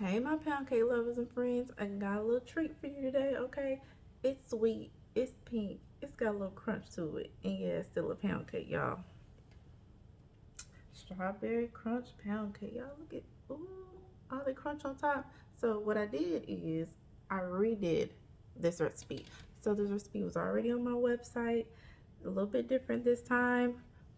Hey, my pound cake lovers and friends, I got a little treat for you today, okay? It's sweet, it's pink, it's got a little crunch to it, and yeah, it's still a pound cake, y'all. Strawberry crunch pound cake, y'all. Look at, ooh, all the crunch on top. So, what I did is I redid this recipe. So, this recipe was already on my website, a little bit different this time.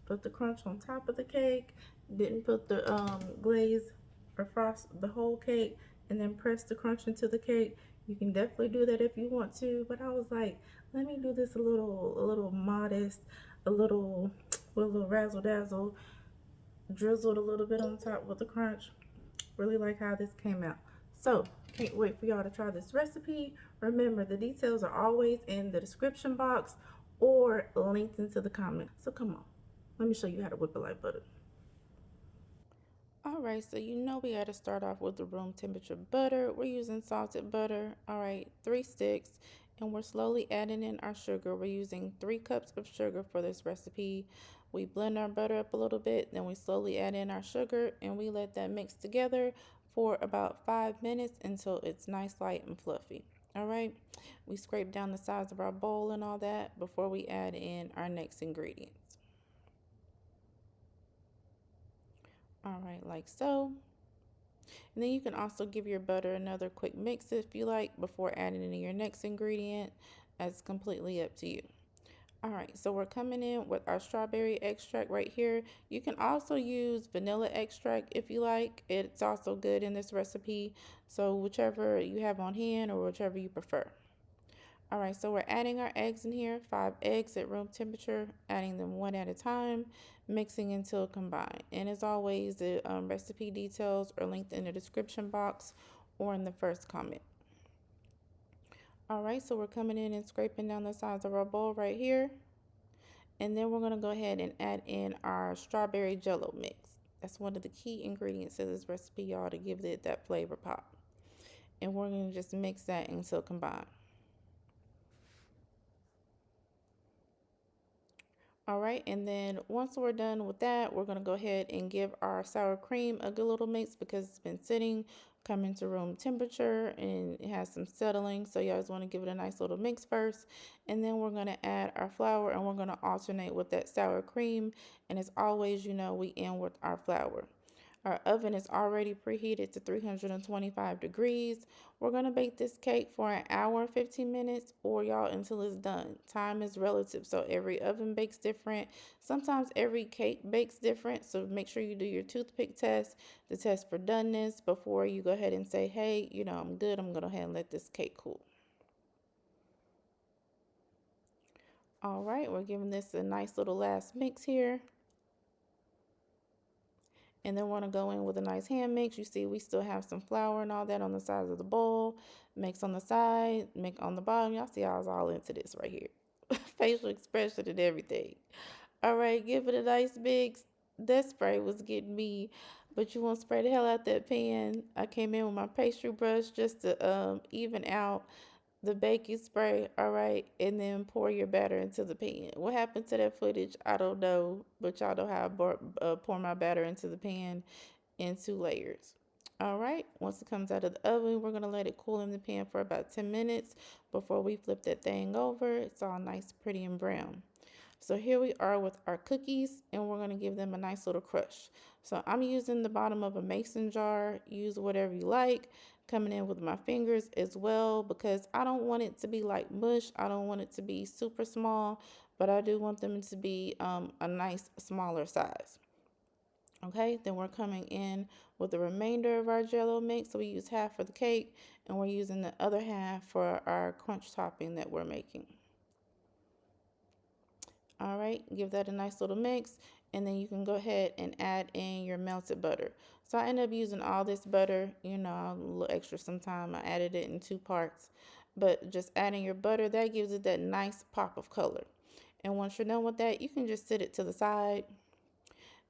Put the crunch on top of the cake, didn't put the glaze or frost the whole cake, and then press the crunch into the cake. You can definitely do that if you want to, but I was like, let me do this a little modest, a little with a little razzle dazzle, drizzled a little bit on top with the crunch. Really like how this came out. So, can't wait for y'all to try this recipe. Remember, the details are always in the description box or linked into the comments. So, come on, let me show you how to whip it like butter. All right, so you know we got to start off with the room temperature butter. We're using salted butter. All right, 3 sticks, and we're slowly adding in our sugar. We're using 3 cups of sugar for this recipe. We blend our butter up a little bit, then we slowly add in our sugar, and we let that mix together for about 5 minutes until it's nice, light, and fluffy. All right, we scrape down the sides of our bowl and all that before we add in our next ingredients. All right, like so. And then you can also give your butter another quick mix if you like before adding in your next ingredient. That's completely up to you. All right, so we're coming in with our strawberry extract right here. You can also use vanilla extract if you like. It's also good in this recipe. So whichever you have on hand or whichever you prefer. All right, so we're adding our eggs in here, 5 eggs at room temperature, adding them one at a time, mixing until combined. And as always, the recipe details are linked in the description box or in the first comment. All right, so we're coming in and scraping down the sides of our bowl right here. And then we're gonna go ahead and add in our strawberry jello mix. That's one of the key ingredients to this recipe, y'all, to give it that flavor pop. And we're gonna just mix that until combined. All right, and then once we're done with that, we're gonna go ahead and give our sour cream a good little mix because it's been sitting, coming to room temperature, and it has some settling. So you guys wanna give it a nice little mix first. And then we're gonna add our flour and we're gonna alternate with that sour cream. And as always, you know, we end with our flour. Our oven is already preheated to 325 degrees. We're going to bake this cake for an hour, 15 minutes, or y'all until it's done. Time is relative, so every oven bakes different. Sometimes every cake bakes different, so make sure you do your toothpick test, the test for doneness, before you go ahead and say, hey, you know, I'm good. I'm going to go ahead and let this cake cool. All right, we're giving this a nice little last mix here. And then we're gonna go in with a nice hand mix. You see we still have some flour and all that on the sides of the bowl. Mix on the side, mix on the bottom. Y'all see I was all into this right here. Facial expression and everything. All right, give it a nice mix. That spray was getting me, but you want to spray the hell out that pan. I came in with my pastry brush just to even out the baking spray, all right, and then pour your batter into the pan. What happened to that footage? I don't know, but y'all know how I pour my batter into the pan in 2 layers. All right, once it comes out of the oven, we're gonna let it cool in the pan for about 10 minutes before we flip that thing over. It's all nice, pretty, and brown. So here we are with our cookies, and we're gonna give them a nice little crush. So I'm using the bottom of a mason jar. Use whatever you like. Coming in with my fingers as well because I don't want it to be like mush. I don't want it to be super small, but I do want them to be a nice smaller size. Okay, then we're coming in with the remainder of our Jello mix. So we use half for the cake, and we're using the other half for our crunch topping that we're making. All right, give that a nice little mix, and then you can go ahead and add in your melted butter. So I end up using all this butter, you know, a little extra sometime. I added it in 2 parts, but just adding your butter, that gives it that nice pop of color. And once you're done with that, you can just set it to the side.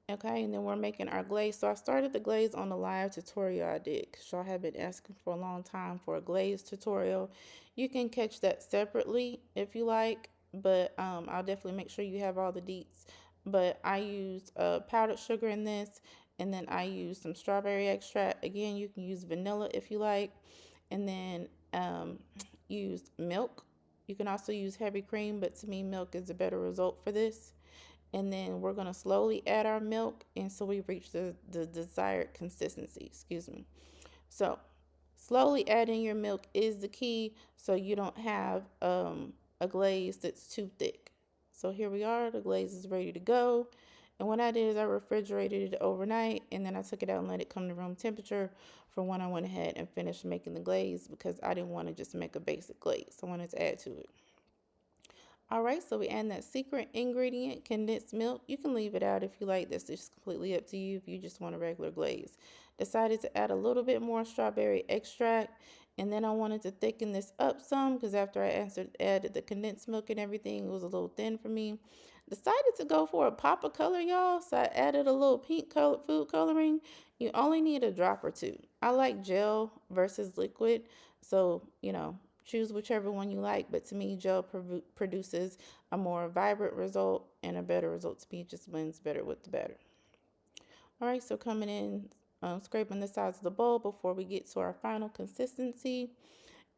Okay, and then we're making our glaze. So I started the glaze on the live tutorial I did because y'all have been asking for a long time for a glaze tutorial. You can catch that separately if you like, but I'll definitely make sure you have all the deets. But I used powdered sugar in this, And then I use some strawberry extract. Again, you can use vanilla if you like. And then use milk. You can also use heavy cream, but to me, milk is a better result for this. And then we're going to slowly add our milk until we reach the desired consistency. Excuse me. So slowly adding your milk is the key so you don't have a glaze that's too thick. So here we are, the glaze is ready to go. And what I did is I refrigerated it overnight and then I took it out and let it come to room temperature for when I went ahead and finished making the glaze because I didn't want to just make a basic glaze. I wanted to add to it. All right, so we add that secret ingredient, condensed milk. You can leave it out if you like. That's just completely up to you if you just want a regular glaze. Decided to add a little bit more strawberry extract, and then I wanted to thicken this up some because after I added the condensed milk and everything, it was a little thin for me. Decided to go for a pop of color, y'all, so I added a little pink color food coloring. You only need a drop or two. I like gel versus liquid, so, choose whichever one you like, but to me, gel produces a more vibrant result and a better result to me. It just blends better with the batter. All right, so coming in, scraping the sides of the bowl before we get to our final consistency,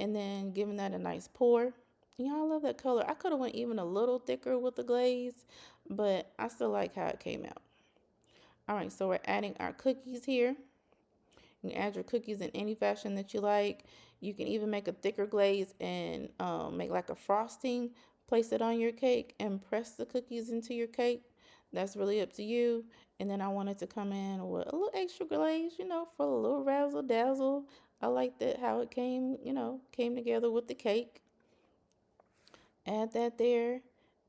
and then giving that a nice pour. I love that color. I could have went even a little thicker with the glaze, but I still like how it came out. All right, so we're adding our cookies here. You can add your cookies in any fashion that you like. You can even make a thicker glaze and make like a frosting. Place it on your cake and press the cookies into your cake. That's really up to you. And then I wanted to come in with a little extra glaze, for a little razzle dazzle. I like that how it came together with the cake. Add that there.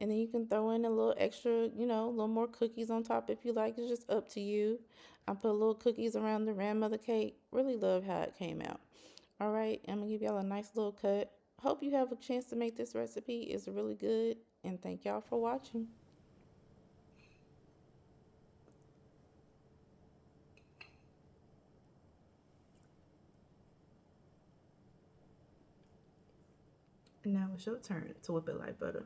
And then you can throw in a little extra, a little more cookies on top if you like. It's just up to you. I put little cookies around the rim of the cake. Really love how it came out. All right, I'm going to give y'all a nice little cut. Hope you have a chance to make this recipe. It's really good. And thank y'all for watching. And now it's your turn to whip it like butter.